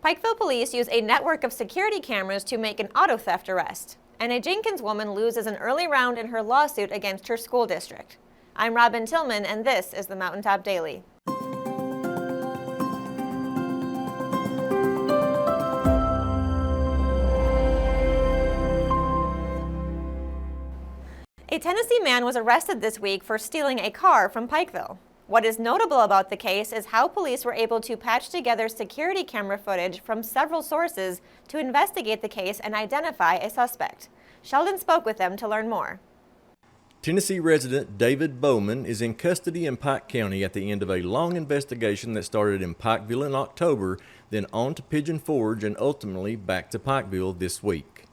Pikeville Police use a network of security cameras to make an auto theft arrest. And a Jenkins woman loses an early round in her lawsuit against her school district. I'm Robin Tillman, and this is the Mountaintop Daily. A Tennessee man was arrested this week for stealing a car from Pikeville. What is notable about the case is how police were able to patch together security camera footage from several sources to investigate the case and identify a suspect. Sheldon spoke with them to learn more. Tennessee resident David Bowman is in custody in Pike County at the end of a long investigation that started in Pikeville in October, then on to Pigeon Forge, and ultimately back to Pikeville this week.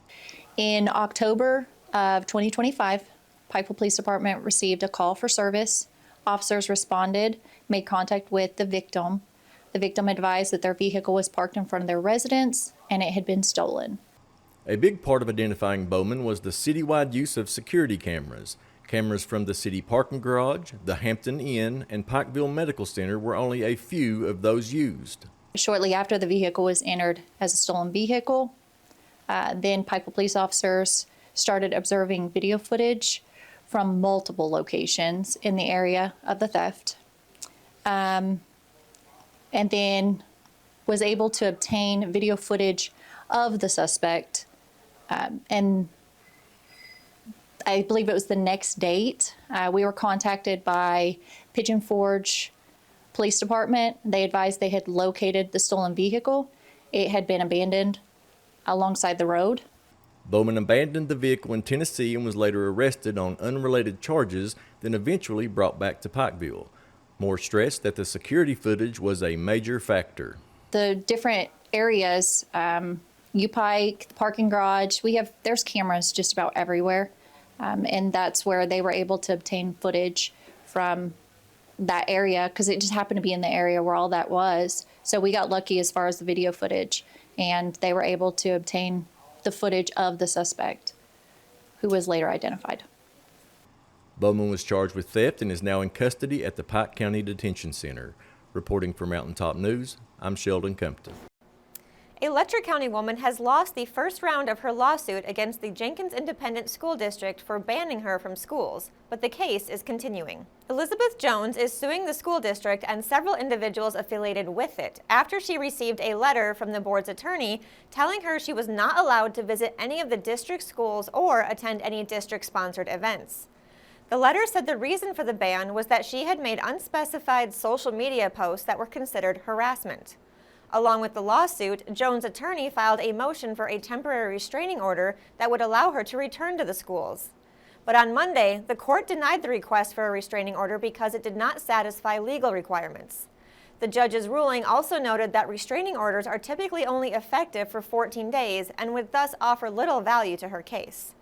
In October of 2025, Pikeville Police Department received a call for service. Officers responded, made contact with the victim. The victim advised that their vehicle was parked in front of their residence and it had been stolen. A big part of identifying Bowman was the citywide use of security cameras. Cameras from the city parking garage, the Hampton Inn, and Pikeville Medical Center were only a few of those used. Shortly after the vehicle was entered as a stolen vehicle, then Pikeville police officers started observing video footage from multiple locations in the area of the theft, and then was able to obtain video footage of the suspect, and I believe it was the next date. We were contacted by Pigeon Forge Police Department. They advised they had located the stolen vehicle. It had been abandoned alongside the road. Bowman abandoned the vehicle in Tennessee and was later arrested on unrelated charges, then eventually brought back to Pikeville. Moore stressed that the security footage was a major factor. The different areas, U-Pike, the parking garage, there's cameras just about everywhere. And that's where they were able to obtain footage from that area because it just happened to be in the area where all that was. So we got lucky as far as the video footage, and they were able to obtain the footage of the suspect, who was later identified. Bowman was charged with theft and is now in custody at the Pike County Detention Center. Reporting for Mountaintop News, I'm Sheldon Compton. A Letcher County woman has lost the first round of her lawsuit against the Jenkins Independent School District for banning her from schools, but the case is continuing. Elizabeth Jones is suing the school district and several individuals affiliated with it after she received a letter from the board's attorney telling her she was not allowed to visit any of the district schools or attend any district-sponsored events. The letter said the reason for the ban was that she had made unspecified social media posts that were considered harassment. Along with the lawsuit, Jones' attorney filed a motion for a temporary restraining order that would allow her to return to the schools. But on Monday, the court denied the request for a restraining order because it did not satisfy legal requirements. The judge's ruling also noted that restraining orders are typically only effective for 14 days and would thus offer little value to her case.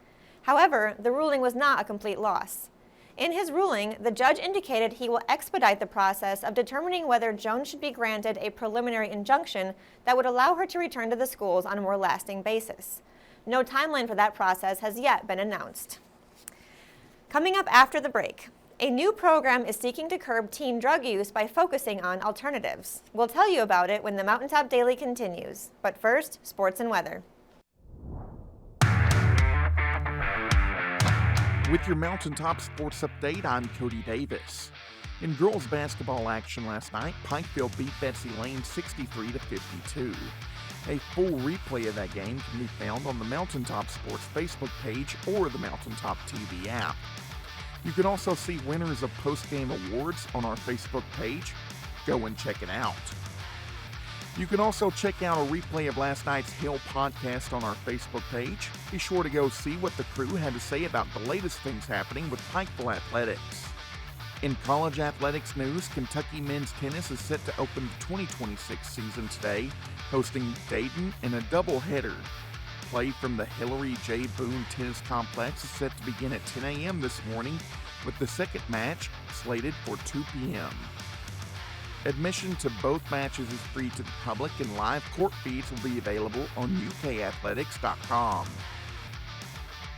However, the ruling was not a complete loss. In his ruling, the judge indicated he will expedite the process of determining whether Jones should be granted a preliminary injunction that would allow her to return to the schools on a more lasting basis. No timeline for that process has yet been announced. Coming up after the break, a new program is seeking to curb teen drug use by focusing on alternatives. We'll tell you about it when the Mountaintop Daily continues. But first, sports and weather. With your Mountaintop Sports Update, I'm Cody Davis. In girls basketball action last night, Pikeville beat Betsy Lane 63-52. A full replay of that game can be found on the Mountaintop Sports Facebook page or the Mountaintop TV app. You can also see winners of post-game awards on our Facebook page. Go and check it out. You can also check out a replay of last night's Hail podcast on our Facebook page. Be sure to go see what the crew had to say about the latest things happening with Pikeville Athletics. In college athletics news, Kentucky men's tennis is set to open the 2026 season today, hosting Dayton in a doubleheader. Play from the Hillary J. Boone Tennis Complex is set to begin at 10 a.m. this morning, with the second match slated for 2 p.m. Admission to both matches is free to the public, and live court feeds will be available on ukathletics.com.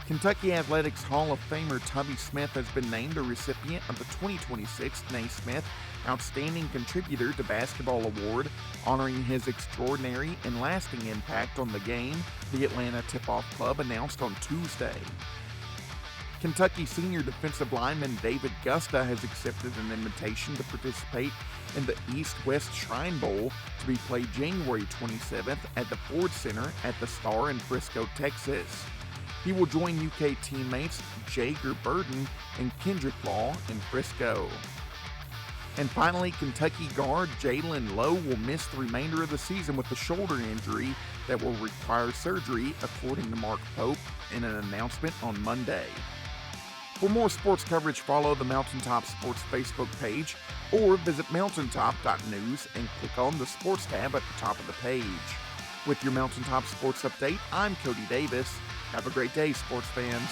Kentucky Athletics Hall of Famer Tubby Smith has been named a recipient of the 2026 Naismith Outstanding Contributor to Basketball Award, honoring his extraordinary and lasting impact on the game, the Atlanta Tip-Off Club announced on Tuesday. Kentucky senior defensive lineman David Gusta has accepted an invitation to participate in the East-West Shrine Bowl to be played January 27th at the Ford Center at the Star in Frisco, Texas. He will join UK teammates Jager Burden and Kendrick Law in Frisco. And finally, Kentucky guard Jalen Lowe will miss the remainder of the season with a shoulder injury that will require surgery, according to Mark Pope in an announcement on Monday. For more sports coverage, follow the Mountaintop Sports Facebook page or visit mountaintop.news and click on the Sports tab at the top of the page. With your Mountaintop Sports Update, I'm Cody Davis. Have a great day, sports fans.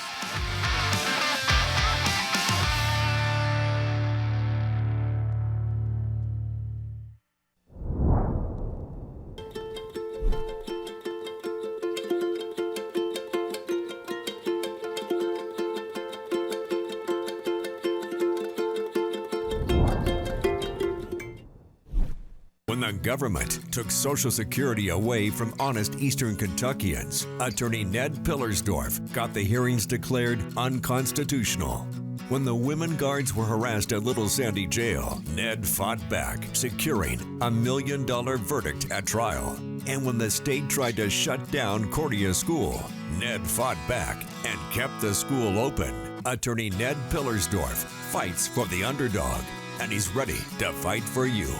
When the government took Social Security away from honest Eastern Kentuckians, Attorney Ned Pillersdorf got the hearings declared unconstitutional. When the women guards were harassed at Little Sandy Jail, Ned fought back, securing a $1 million verdict at trial. And when the state tried to shut down Cordia School, Ned fought back and kept the school open. Attorney Ned Pillersdorf fights for the underdog, and he's ready to fight for you.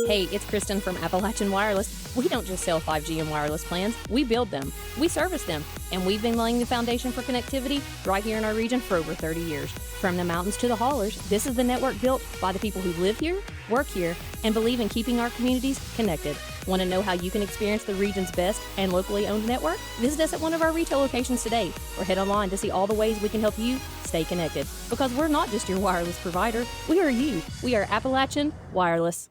Hey, it's Kristen from Appalachian Wireless. We don't just sell 5G and wireless plans, we build them, we service them, and we've been laying the foundation for connectivity right here in our region for over 30 years. From the mountains to the haulers, this is the network built by the people who live here, work here, and believe in keeping our communities connected. Want to know how you can experience the region's best and locally owned network? Visit us at one of our retail locations today, or head online to see all the ways we can help you stay connected. Because we're not just your wireless provider, we are you. We are Appalachian Wireless.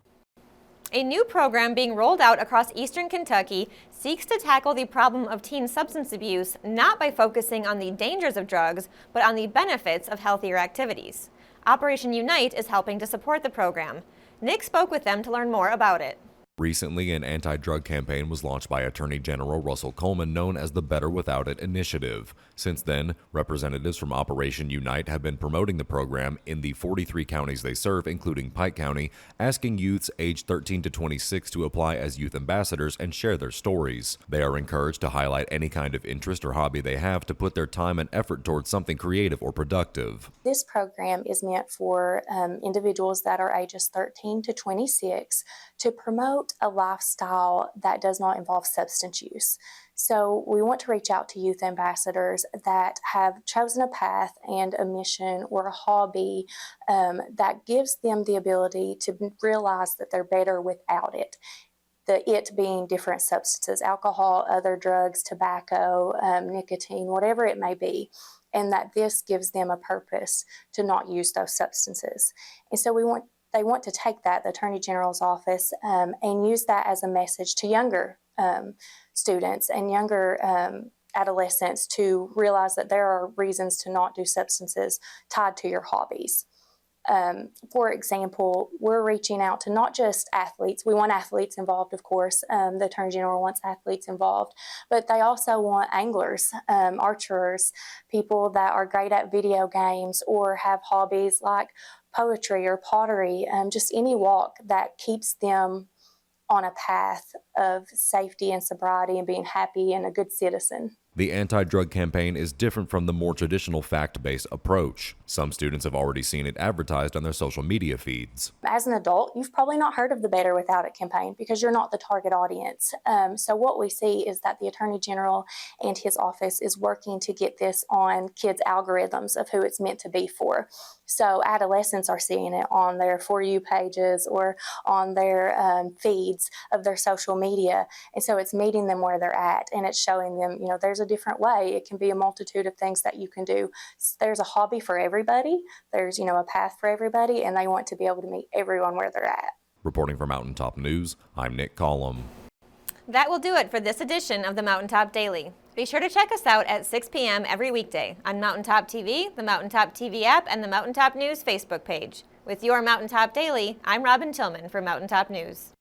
A new program being rolled out across eastern Kentucky seeks to tackle the problem of teen substance abuse not by focusing on the dangers of drugs, but on the benefits of healthier activities. Operation Unite is helping to support the program. Nick spoke with them to learn more about it. Recently, an anti-drug campaign was launched by Attorney General Russell Coleman known as the Better Without It initiative. Since then, representatives from Operation Unite have been promoting the program in the 43 counties they serve, including Pike County, asking youths aged 13 to 26 to apply as youth ambassadors and share their stories. They are encouraged to highlight any kind of interest or hobby they have to put their time and effort towards something creative or productive. This program is meant for individuals that are ages 13 to 26 to promote a lifestyle that does not involve substance use. So we want to reach out to youth ambassadors that have chosen a path and a mission or a hobby that gives them the ability to realize that they're better without it. It being different substances, alcohol, other drugs, tobacco, nicotine, whatever it may be, and that this gives them a purpose to not use those substances. And so they want to take that, the Attorney General's office, and use that as a message to younger students and younger adolescents to realize that there are reasons to not do substances tied to your hobbies. For example, we're reaching out to not just athletes. We want athletes involved, of course. The Attorney General wants athletes involved, but they also want anglers, archers, people that are great at video games or have hobbies like poetry or pottery, just any walk that keeps them on a path of safety and sobriety and being happy and a good citizen. The anti-drug campaign is different from the more traditional fact-based approach. Some students have already seen it advertised on their social media feeds. As an adult, you've probably not heard of the Better Without It campaign because you're not the target audience. So what we see is that the Attorney General and his office is working to get this on kids' algorithms of who it's meant to be for. So adolescents are seeing it on their For You pages or on their feeds of their social media. And so it's meeting them where they're at, and it's showing them, there's a different way. It can be a multitude of things that you can do. There's a hobby for everybody. There's, a path for everybody, and they want to be able to meet everyone where they're at. Reporting for Mountaintop News, I'm Nick Collum. That will do it for this edition of the Mountaintop Daily. Be sure to check us out at 6 p.m. every weekday on Mountaintop TV, the Mountaintop TV app, and the Mountaintop News Facebook page. With your Mountaintop Daily, I'm Robin Tillman for Mountaintop News.